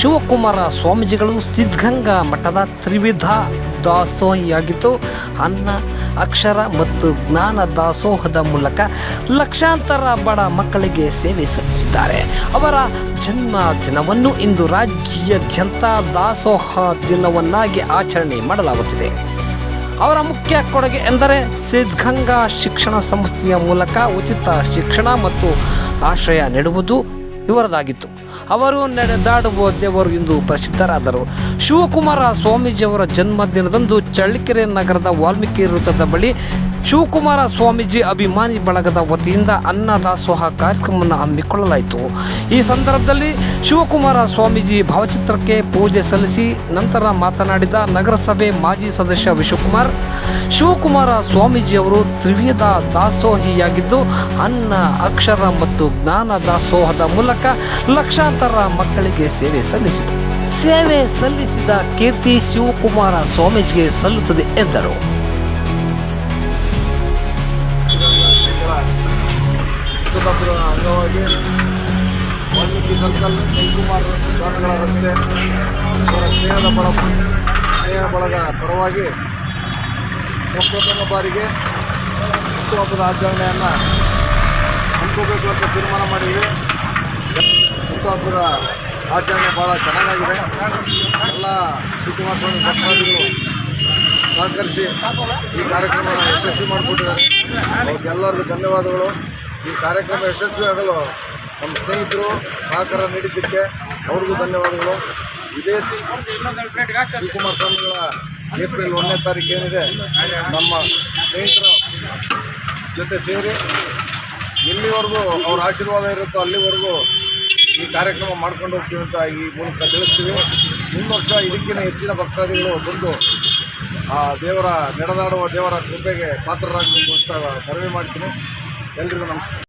ಶಿವಕುಮಾರ ಸ್ವಾಮೀಜಿಗಳು ಸಿದ್ಧಗಂಗಾ ಮಠದ ತ್ರಿವಿಧ ದಾಸೋಹಿಯಾಗಿದ್ದು, ಅನ್ನ, ಅಕ್ಷರ ಮತ್ತು ಜ್ಞಾನ ದಾಸೋಹದ ಮೂಲಕ ಲಕ್ಷಾಂತರ ಬಡ ಮಕ್ಕಳಿಗೆ ಸೇವೆ ಸಲ್ಲಿಸಿದ್ದಾರೆ. ಅವರ ಜನ್ಮ ದಿನವನ್ನು ಇಂದು ರಾಜ್ಯಾದ್ಯಂತ ದಾಸೋಹ ದಿನವನ್ನಾಗಿ ಆಚರಣೆ ಮಾಡಲಾಗುತ್ತಿದೆ. ಅವರ ಮುಖ್ಯ ಕೊಡುಗೆ ಎಂದರೆ ಸಿದ್ಧಗಂಗಾ ಶಿಕ್ಷಣ ಸಂಸ್ಥೆಯ ಮೂಲಕ ಉಚಿತ ಶಿಕ್ಷಣ ಮತ್ತು ಆಶ್ರಯ ನೀಡುವುದು ಇವರದಾಗಿತ್ತು. ಅವರು ನಡೆದಾಡುವ ದೇವರು ಎಂದು ಪ್ರಸಿದ್ಧರಾದರು. ಶಿವಕುಮಾರ ಸ್ವಾಮೀಜಿಯವರ ಜನ್ಮದಿನದಂದು ಚಳ್ಳಕೆರೆ ನಗರದ ವಾಲ್ಮೀಕಿ ವೃತ್ತದ ಬಳಿ ಶಿವಕುಮಾರ ಸ್ವಾಮೀಜಿ ಅಭಿಮಾನಿ ಬಳಗದ ವತಿಯಿಂದ ಅನ್ನದಾಸೋಹ ಕಾರ್ಯಕ್ರಮವನ್ನು ಹಮ್ಮಿಕೊಳ್ಳಲಾಯಿತು. ಈ ಸಂದರ್ಭದಲ್ಲಿ ಶಿವಕುಮಾರ ಸ್ವಾಮೀಜಿ ಭಾವಚಿತ್ರಕ್ಕೆ ಪೂಜೆ ಸಲ್ಲಿಸಿ ನಂತರ ಮಾತನಾಡಿದ ನಗರಸಭೆ ಮಾಜಿ ಸದಸ್ಯ ವಿಶ್ವಕುಮಾರ್, ಶಿವಕುಮಾರ ಸ್ವಾಮೀಜಿಯವರು ತ್ರಿವಿಧ ದಾಸೋಹಿಯಾಗಿದ್ದು, ಅನ್ನ, ಅಕ್ಷರ ಮತ್ತು ಜ್ಞಾನ ದಾಸೋಹದ ಮೂಲಕ ಲಕ್ಷಾಂತರ ಮಕ್ಕಳಿಗೆ ಸೇವೆ ಸಲ್ಲಿಸಿದ ಕೀರ್ತಿ ಶಿವಕುಮಾರ ಸ್ವಾಮೀಜಿಗೆ ಸಲ್ಲುತ್ತದೆ ಎಂದರು. ಅಂಗವಾಗಿ ವಾಲ್ಮೀಕಿ ಸರ್ಕಲ್, ಶಿವಕುಮಾರ ಸ್ವಾಮಿಗಳ ರಸ್ತೆ, ಅವರ ಸ್ನೇಹ ಬಳಗ ಪರವಾಗಿ ಪ್ರಪ್ರಥಮ ಬಾರಿಗೆ ಹುಟ್ಟುಹಬ್ಬದ ಆಚರಣೆಯನ್ನು ಹಮ್ಮಿಕೋಬೇಕು ಅಂತ ತೀರ್ಮಾನ ಮಾಡಿದ್ವಿ. ಹುಟ್ಟುಹಬ್ಬದ ಆಚರಣೆ ಭಾಳ ಚೆನ್ನಾಗಿದೆ. ಎಲ್ಲ ಶಿವಕುಮಾರ ಸ್ವಾಮಿ ಭಕ್ತಾದಿಗಳು ಸಹಕರಿಸಿ ಈ ಕಾರ್ಯಕ್ರಮನ ಯಶಸ್ವಿ ಮಾಡಿಕೊಟ್ಟಿದ್ದಾರೆ. ಅವ್ರಿಗೆಲ್ಲರಿಗೂ ಧನ್ಯವಾದಗಳು. ಈ ಕಾರ್ಯಕ್ರಮ ಯಶಸ್ವಿ ಆಗಲು ನಮ್ಮ ಸ್ನೇಹಿತರು ಸಹಕಾರ ನೀಡಿದ್ದಕ್ಕೆ ಅವ್ರಿಗೂ ಧನ್ಯವಾದಗಳು. ಇದೇ ಶಿವಕುಮಾರ ಸ್ವಾಮಿಗಳ ಏಪ್ರಿಲ್ 1ನೇ ತಾರೀಕು ಏನಿದೆ, ನಮ್ಮ ಸ್ನೇಹಿತರ ಜೊತೆ ಸೇರಿ ಎಲ್ಲಿವರೆಗೂ ಅವ್ರ ಆಶೀರ್ವಾದ ಇರುತ್ತೋ ಅಲ್ಲಿವರೆಗೂ ಈ ಕಾರ್ಯಕ್ರಮ ಮಾಡ್ಕೊಂಡು ಹೋಗ್ತೀವಿ ಅಂತ ಈ ಮೂಲಕ ತಿಳಿಸ್ತೀವಿ. ಮುಂದಿನ ವರ್ಷ ಇದಕ್ಕಿಂತ ಹೆಚ್ಚಿನ ಭಕ್ತಾದಿಗಳು ಬಂದು ಆ ನಡೆದಾಡುವ ದೇವರ ಕೃಪೆಗೆ ಪಾತ್ರರಾಗಬೇಕು ಅಂತ ಮನವಿ ಮಾಡ್ತೀನಿ. ಎಲ್ರಿಗೂ ನಮಸ್ಕಾರ.